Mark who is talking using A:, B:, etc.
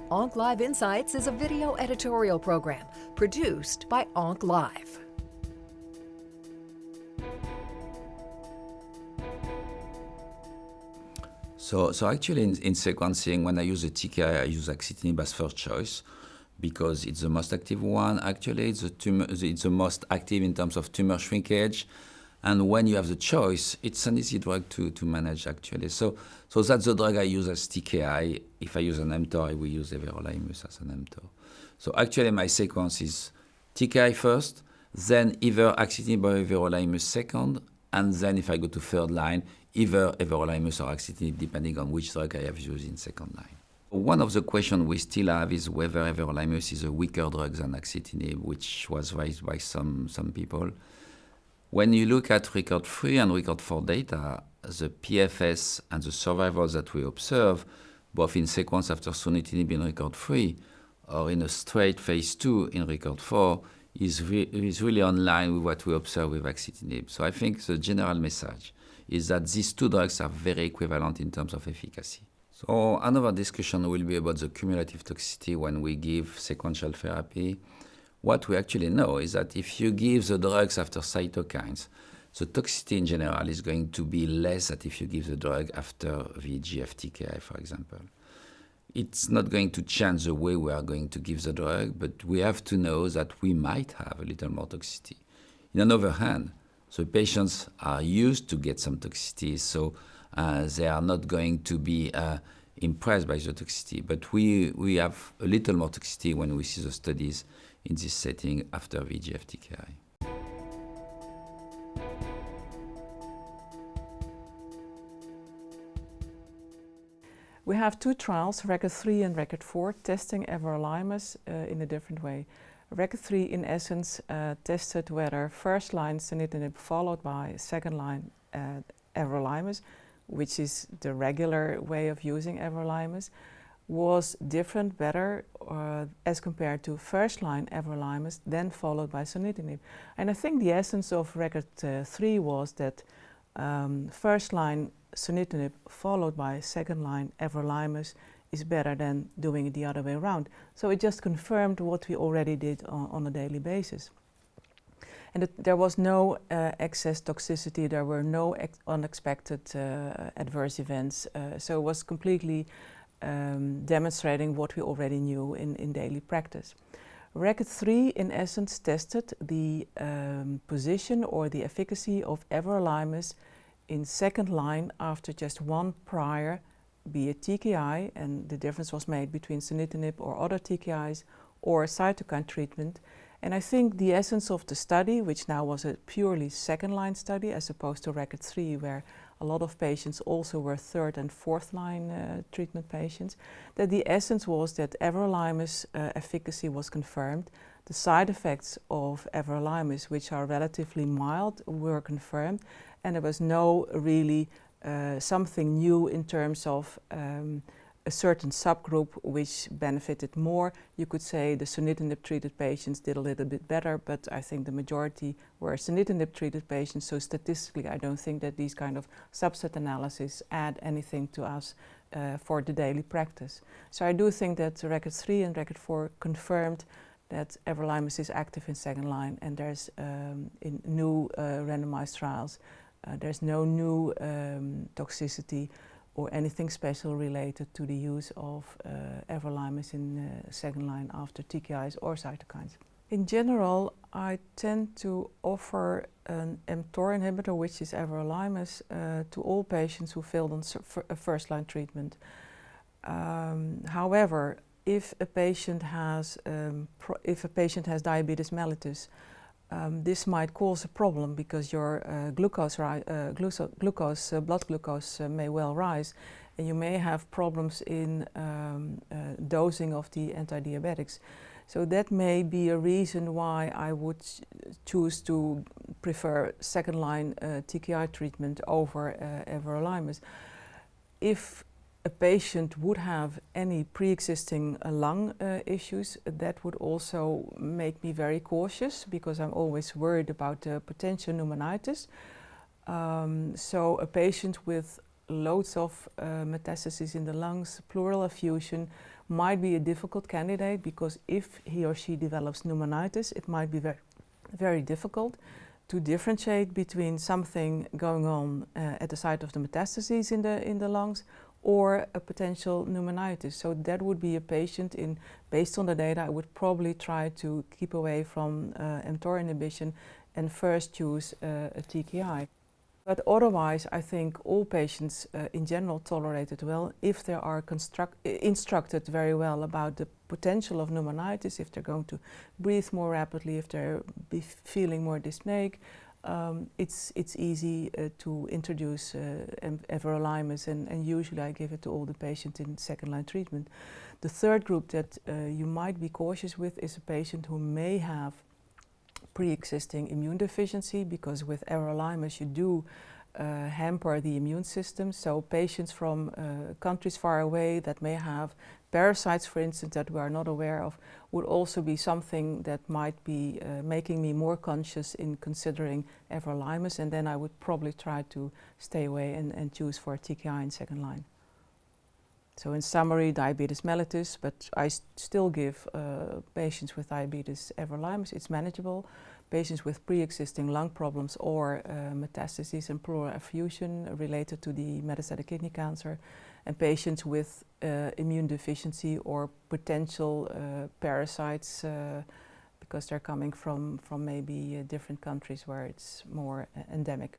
A: Onc Live Insights is a video editorial program produced by Onc Live.
B: So actually in sequencing, when I use a TKI, I use axitinib as first choice because it's the most active one. Actually, it's the most active in terms of tumor shrinkage. And when you have the choice, it's an easy drug to manage, actually. So that's the drug I use as TKI. If I use an mTOR, I will use everolimus as an mTOR. So actually, my sequence is TKI first, then either axitinib or everolimus second, and then if I go to third line, either everolimus or axitinib, depending on which drug I have used in second line. One of the questions we still have is whether everolimus is a weaker drug than axitinib, which was raised by some people. When you look at record 3 and record 4 data, the PFS and the survival that we observe, both in sequence after sunitinib in record 3 or in a straight phase 2 in record 4, is really online with what we observe with axitinib. So I think the general message is that these two drugs are very equivalent in terms of efficacy. So another discussion will be about the cumulative toxicity when we give sequential therapy. What we actually know is that if you give the drugs after cytokines, the toxicity in general is going to be less than if you give the drug after VEGF TKI, for example. It's not going to change the way we are going to give the drug, but we have to know that we might have a little more toxicity. On the other hand, the patients are used to get some toxicity, so they are not going to be impressed by the toxicity. But we have a little more toxicity when we see the studies in this setting after VEGF TKI.
C: We have two trials, record 3 and record 4, testing everolimus in a different way. Record 3, in essence, tested whether first-line sunitinib followed by second-line everolimus, which is the regular way of using everolimus, was different, better, as compared to first-line everolimus, then followed by sunitinib. And I think the essence of record 3 was that first-line sunitinib followed by second-line everolimus is better than doing it the other way around. So it just confirmed what we already did on a daily basis. And there was no excess toxicity, there were no unexpected adverse events, so it was completely demonstrating what we already knew in daily practice. Record 3 in essence tested the position or the efficacy of everolimus in second line after just one prior, be it TKI, and the difference was made between sunitinib or other TKIs or cytokine treatment. And I think the essence of the study, which now was a purely second line study as opposed to record 3 where a lot of patients also were third and fourth line treatment patients, that the essence was that everolimus efficacy was confirmed. The side effects of everolimus, which are relatively mild, were confirmed, and there was no really something new in terms of a certain subgroup which benefited more. You could say the sunitinib treated patients did a little bit better, but I think the majority were sunitinib treated patients, so statistically I don't think that these kind of subset analyses add anything to us for the daily practice. So I do think that record 3 and record 4 confirmed that everolimus is active in second line, and there's in new randomized trials there's no new toxicity or anything special related to the use of everolimus in second line after TKIs or cytokines. In general, I tend to offer an mTOR inhibitor, which is everolimus, to all patients who failed on first line treatment. However, if a patient has diabetes mellitus, this might cause a problem because your blood glucose may well rise, and you may have problems in dosing of the antidiabetics. So that may be a reason why I would choose to prefer second-line TKI treatment over everolimus. If a patient would have any pre-existing lung issues, that would also make me very cautious because I'm always worried about potential pneumonitis. So a patient with loads of metastases in the lungs, pleural effusion, might be a difficult candidate, because if he or she develops pneumonitis, it might be very difficult to differentiate between something going on at the site of the metastases in the lungs or a potential pneumonitis. So that would be a patient based on the data, I would probably try to keep away from mTOR inhibition and first choose a TKI. But otherwise, I think all patients in general tolerate it well if they are instructed very well about the potential of pneumonitis, if they're going to breathe more rapidly, if they're feeling more dyspneic. It's easy to introduce everolimus, and usually I give it to all the patients in second-line treatment. The third group that you might be cautious with is a patient who may have pre-existing immune deficiency, because with everolimus you do hamper the immune system. So patients from countries far away that may have parasites, for instance, that we are not aware of, would also be something that might be making me more conscious in considering everolimus, and then I would probably try to stay away and choose for TKI in second line. So in summary, diabetes mellitus, but I still give patients with diabetes everolimus. It's manageable. Patients with pre-existing lung problems or metastases and pleural effusion related to the metastatic kidney cancer, and patients with immune deficiency or potential parasites because they're coming from maybe different countries where it's more endemic.